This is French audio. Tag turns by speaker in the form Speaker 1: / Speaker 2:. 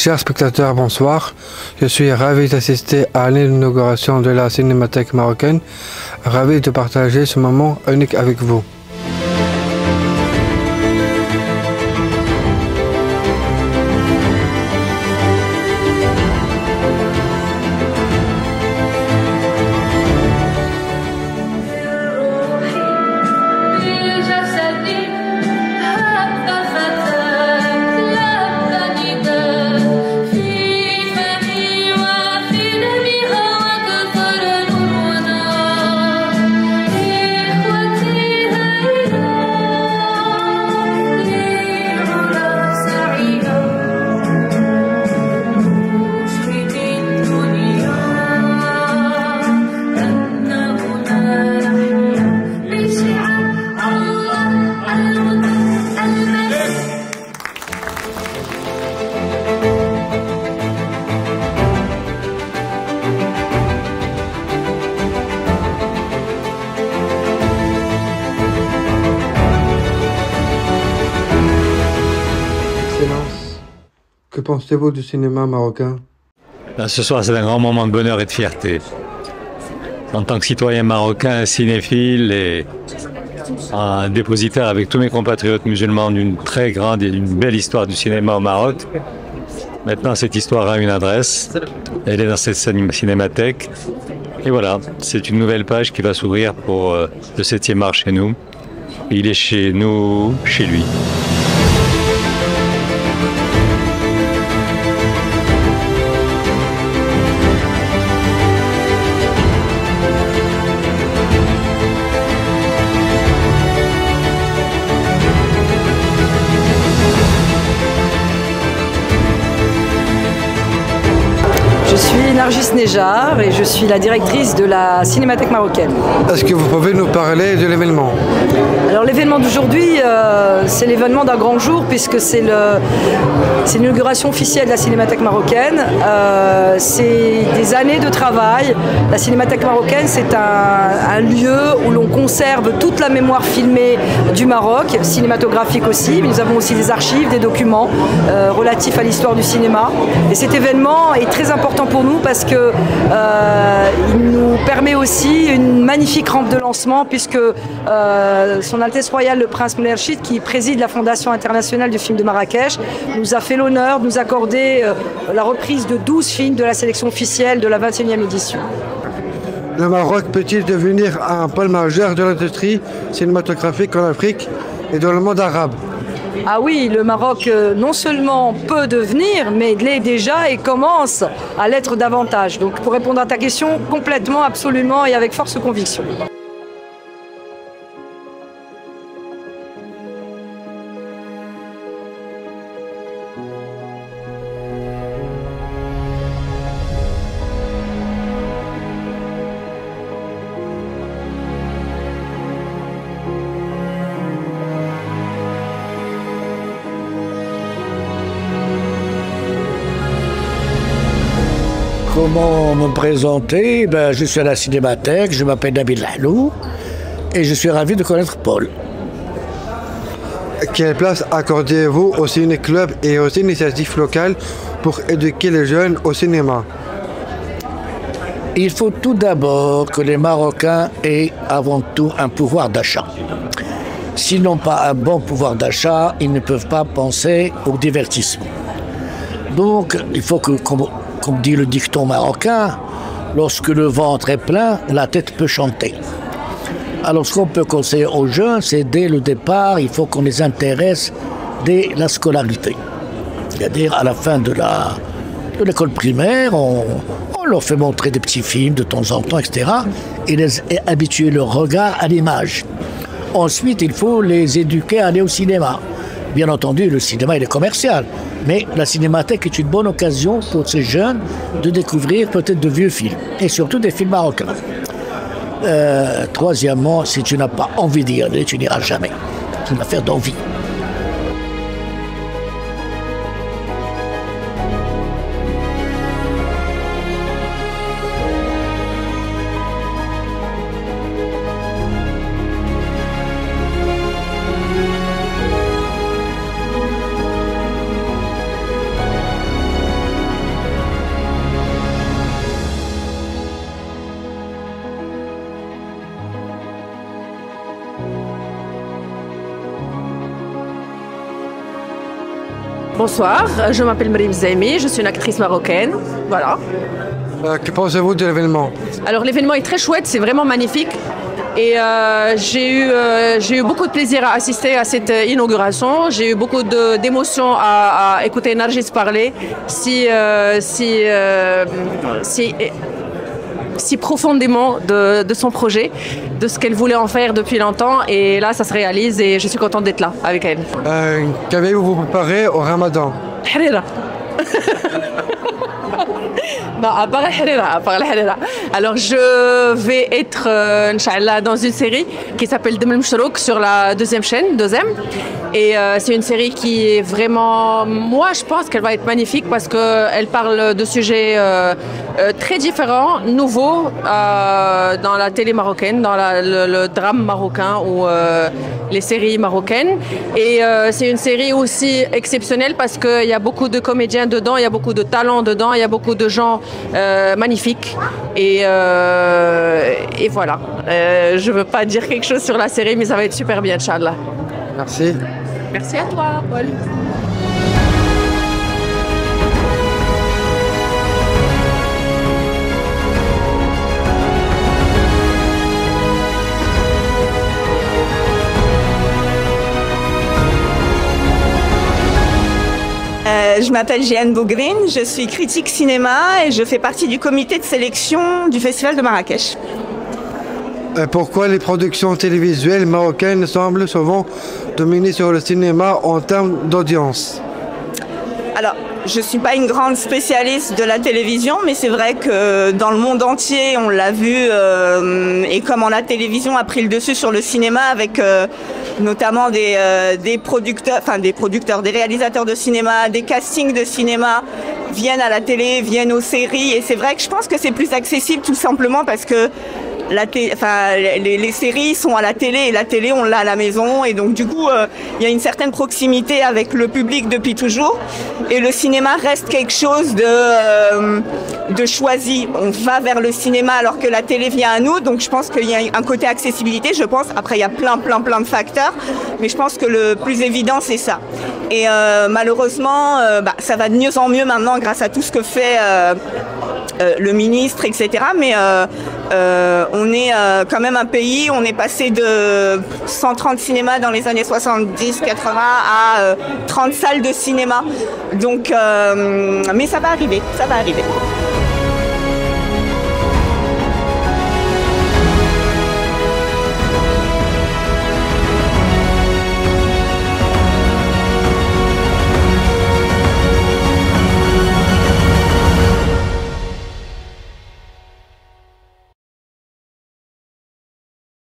Speaker 1: Chers spectateurs, bonsoir. Je suis ravi d'assister à l'inauguration de la Cinémathèque marocaine. Ravi de partager ce moment unique avec vous. Que pensez-vous du cinéma marocain?
Speaker 2: Ce soir, c'est un grand moment de bonheur et de fierté. En tant que citoyen marocain, cinéphile et un dépositaire avec tous mes compatriotes musulmans d'une très grande et d'une belle histoire du cinéma au Maroc. Maintenant, cette histoire a une adresse. Elle est dans cette cinémathèque. Et voilà, c'est une nouvelle page qui va s'ouvrir pour le 7e art chez nous. Il est chez nous, chez lui.
Speaker 3: Je suis Nargis Nejar et je suis la directrice de la Cinémathèque marocaine.
Speaker 1: Est-ce que vous pouvez nous parler de l'événement?
Speaker 3: Alors l'événement d'aujourd'hui, c'est l'événement d'un grand jour puisque c'est l'inauguration officielle de la Cinémathèque marocaine. C'est des années de travail. La Cinémathèque marocaine, c'est un lieu où l'on conserve toute la mémoire filmée du Maroc, cinématographique aussi. Mais nous avons aussi des archives, des documents relatifs à l'histoire du cinéma. Et cet événement est très important pour nous parce que il nous permet aussi une magnifique rampe de lancement puisque Son Altesse Royale le Prince Moulay Rachid, qui préside la Fondation internationale du film de Marrakech, nous a fait l'honneur de nous accorder la reprise de 12 films de la sélection officielle de la 21e édition.
Speaker 1: Le Maroc peut-il devenir un pôle majeur de l'industrie cinématographique en Afrique et dans le monde arabe?
Speaker 3: Ah oui, le Maroc non seulement peut devenir, mais l'est déjà et commence à l'être davantage. Donc pour répondre à ta question, complètement, absolument et avec force conviction.
Speaker 4: Comment me présenter? Je suis à la Cinémathèque, je m'appelle Nabil Lahlou et je suis ravi de connaître Paul.
Speaker 1: Quelle place accordez-vous aux ciné-clubs et aux initiatives locales pour éduquer les jeunes au cinéma?
Speaker 4: Il faut tout d'abord que les Marocains aient avant tout un pouvoir d'achat. S'ils n'ont pas un bon pouvoir d'achat, ils ne peuvent pas penser au divertissement. Donc il faut que, comme dit le dicton marocain, lorsque le ventre est plein, la tête peut chanter. Alors ce qu'on peut conseiller aux jeunes, c'est dès le départ, il faut qu'on les intéresse dès la scolarité. C'est-à-dire à la fin de l'école primaire, on leur fait montrer des petits films de temps en temps, etc. Et habituer leur regard à l'image. Ensuite, il faut les éduquer à aller au cinéma. Bien entendu, le cinéma, il est commercial. Mais la Cinémathèque est une bonne occasion pour ces jeunes de découvrir peut-être de vieux films. Et surtout des films marocains. Troisièmement, si tu n'as pas envie d'y aller, tu n'iras jamais. C'est une affaire d'envie.
Speaker 5: Bonsoir, je m'appelle Marim Zaimi, je suis une actrice marocaine. Voilà.
Speaker 1: Que pensez-vous de l'événement?
Speaker 5: Alors l'événement est très chouette, c'est vraiment magnifique. Et j'ai eu beaucoup de plaisir à assister à cette inauguration. J'ai eu beaucoup d'émotions à écouter Nargis parler si profondément de son projet, de ce qu'elle voulait en faire depuis longtemps. Et là, ça se réalise et je suis contente d'être là avec elle.
Speaker 1: Qu'avez-vous préparé au Ramadan?
Speaker 5: Harira. Non, à part la Harira. Alors, je vais être, Inch'Allah, dans une série qui s'appelle Dem El Mshrouk sur la deuxième chaîne, deuxième. Et c'est une série qui est vraiment... Moi, je pense qu'elle va être magnifique parce qu'elle parle de sujets très différents, nouveaux dans la télé marocaine, dans le drame marocain ou les séries marocaines. Et c'est une série aussi exceptionnelle parce qu'il y a beaucoup de comédiens dedans, il y a beaucoup de talents dedans, il y a beaucoup de gens magnifiques. Et voilà. Je ne veux pas dire quelque chose sur la série, mais ça va être super bien, Inch'Allah.
Speaker 1: Merci.
Speaker 5: Merci à toi, Paul.
Speaker 6: Je m'appelle Jeanne Bogrine, je suis critique cinéma et je fais partie du comité de sélection du Festival de Marrakech.
Speaker 1: Pourquoi les productions télévisuelles marocaines semblent souvent dominer sur le cinéma en termes d'audience?
Speaker 6: Alors, je ne suis pas une grande spécialiste de la télévision, mais c'est vrai que dans le monde entier, on l'a vu, et comment la télévision a pris le dessus sur le cinéma avec notamment des producteurs, des réalisateurs de cinéma, des castings de cinéma viennent à la télé, viennent aux séries, et c'est vrai que je pense que c'est plus accessible tout simplement parce que les séries sont à la télé et la télé on l'a à la maison et donc du coup il y a une certaine proximité avec le public depuis toujours et le cinéma reste quelque chose de choisi. On va vers le cinéma alors que la télé vient à nous, donc je pense qu'il y a un côté accessibilité, je pense. Après il y a plein de facteurs, mais je pense que le plus évident c'est ça. Et malheureusement ça va de mieux en mieux maintenant grâce à tout ce que fait le ministre, etc. Mais on est quand même un pays, on est passé de 130 cinémas dans les années 70-80 à 30 salles de cinéma. Donc, mais ça va arriver, ça va arriver.